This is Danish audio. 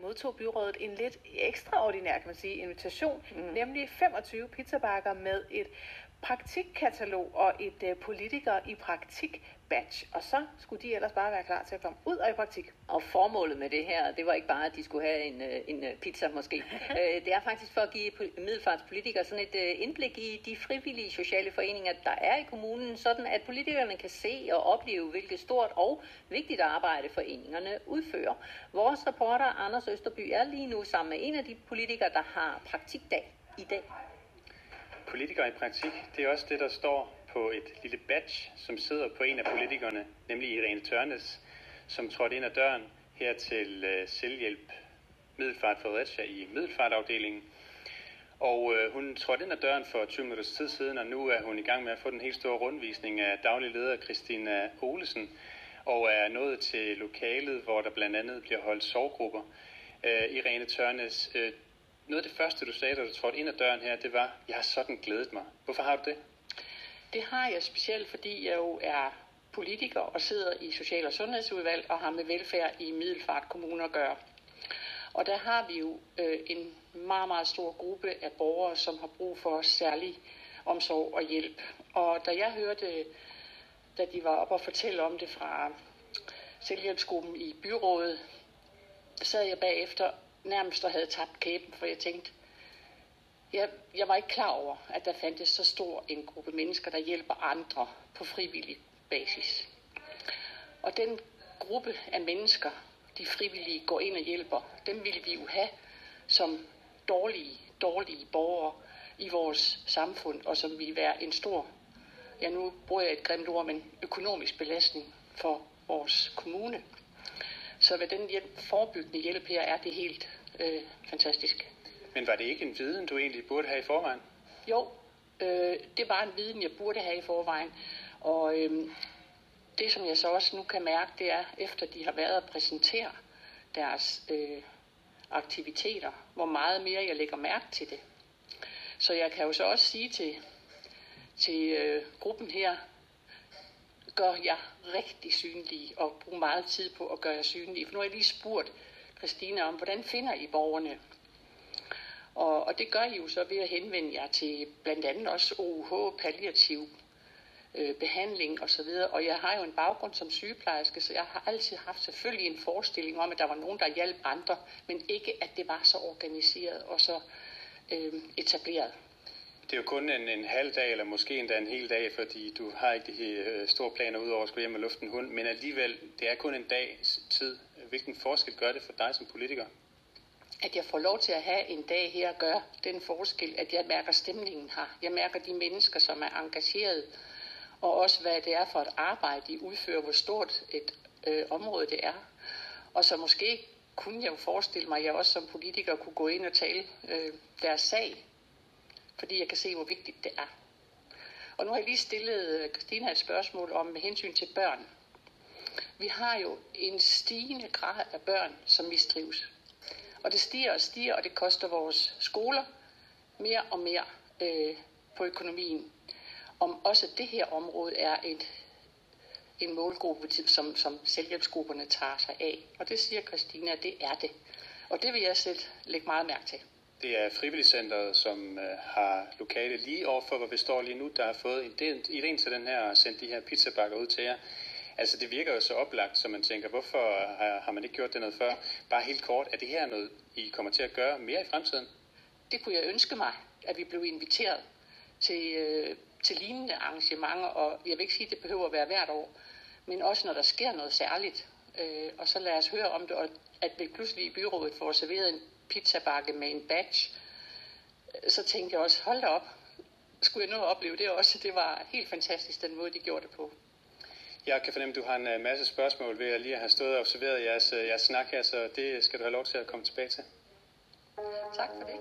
modtog byrådet en lidt ekstraordinær, kan man sige, invitation, nemlig 25 pizzabakker med et praktikkatalog og et politiker i praktik badge, og så skulle de ellers bare være klar til at komme ud og i praktik. Og formålet med det her, det var ikke bare, at de skulle have en pizza måske. Det er faktisk for at give middelfartspolitikere sådan et indblik i de frivillige sociale foreninger, der er i kommunen, sådan at politikerne kan se og opleve, hvilket stort og vigtigt arbejde foreningerne udfører. Vores reporter Anders Østerby er lige nu sammen med en af de politikere, der har praktikdag i dag. Politikere i praktik, det er også det, der står på et lille badge, som sidder på en af politikerne, nemlig Irene Tørnes, som trådte ind ad døren her til Selvhjælp Middelfart Fredericia i Middelfartafdelingen. Og hun trådte ind ad døren for 20 minutters tid siden, og nu er hun i gang med at få den helt store rundvisning af daglig leder Christina Olesen, og er nået til lokalet, hvor der blandt andet bliver holdt sorggrupper. Irene Tørnes, noget af det første, du sagde, da du trådte ind ad døren her, det var, jeg har sådan glædet mig. Hvorfor har du det? Det har jeg specielt, fordi jeg jo er politiker og sidder i Social- og Sundhedsudvalg og har med velfærd i Middelfart Kommune at gøre. Og der har vi jo en meget, meget stor gruppe af borgere, som har brug for særlig omsorg og hjælp. Og da jeg hørte, da de var oppe og fortælle om det fra selvhjælpsgruppen i byrådet, sad jeg bagefter nærmest og havde tabt kæben, for jeg tænkte, jeg var ikke klar over, at der fandtes så stor en gruppe mennesker, der hjælper andre på frivillig basis. Og den gruppe af mennesker, de frivillige går ind og hjælper, dem ville vi jo have som dårlige borgere i vores samfund, og som ville være en stor, nu bruger jeg et grimt ord, men økonomisk belastning for vores kommune. Så ved den forebyggende hjælp her er det helt fantastisk. Men var det ikke en viden, du egentlig burde have i forvejen? Jo, det var en viden, jeg burde have i forvejen. Og det, som jeg så også nu kan mærke, det er, efter de har været at præsentere deres aktiviteter, hvor meget mere jeg lægger mærke til det. Så jeg kan jo så også sige til gruppen her, gør jeg rigtig synlige og bruge meget tid på at gøre jer synlige. For nu har jeg lige spurgt Christina om, hvordan finder I borgerne? Og det gør I jo så ved at henvende jer til blandt andet også OUH, palliativ behandling osv. Og jeg har jo en baggrund som sygeplejerske, så jeg har altid haft selvfølgelig en forestilling om, at der var nogen, der hjalp andre, men ikke at det var så organiseret og så etableret. Det er jo kun en halv dag, eller måske endda en hel dag, fordi du har ikke de store planer ud over at skulle hjem og lufte en hund, men alligevel, det er kun en dags tid. Hvilken forskel gør det for dig som politiker? At jeg får lov til at have en dag her gør den forskel, at jeg mærker stemningen her. Jeg mærker de mennesker, som er engageret, og også hvad det er for et arbejde, de udfører, hvor stort et område det er. Og så måske kunne jeg jo forestille mig, at jeg også som politiker kunne gå ind og tale deres sag, fordi jeg kan se, hvor vigtigt det er. Og nu har jeg lige stillet Christina et spørgsmål om med hensyn til børn. Vi har jo en stigende grad af børn, som mistrives. Og det stiger og stiger, og det koster vores skoler mere og mere på økonomien. Om også det her område er en målgruppe, som selvhjælpsgrupperne tager sig af. Og det siger Christina, det er det. Og det vil jeg selv lægge meget mærke til. Det er frivilligcenteret, som har lokale lige overfor, hvor vi står lige nu, der har fået idéen til den her og sendt de her pizzabakker ud til jer. Altså det virker jo så oplagt, så man tænker, hvorfor har man ikke gjort det noget før? Bare helt kort, er det her noget, I kommer til at gøre mere i fremtiden? Det kunne jeg ønske mig, at vi blev inviteret til lignende arrangementer, og jeg vil ikke sige, at det behøver at være hvert år, men også når der sker noget særligt. Og så lad os høre om det, og at vi pludselig i byrådet får serveret en pizzabakke med en badge, så tænkte jeg også, hold da op, skulle jeg nå at opleve det også. Det var helt fantastisk, den måde, de gjorde det på. Jeg kan fornemme, at du har en masse spørgsmål ved at lige have stået og observeret jeres snak her, så det skal du have lov til at komme tilbage til. Tak for det.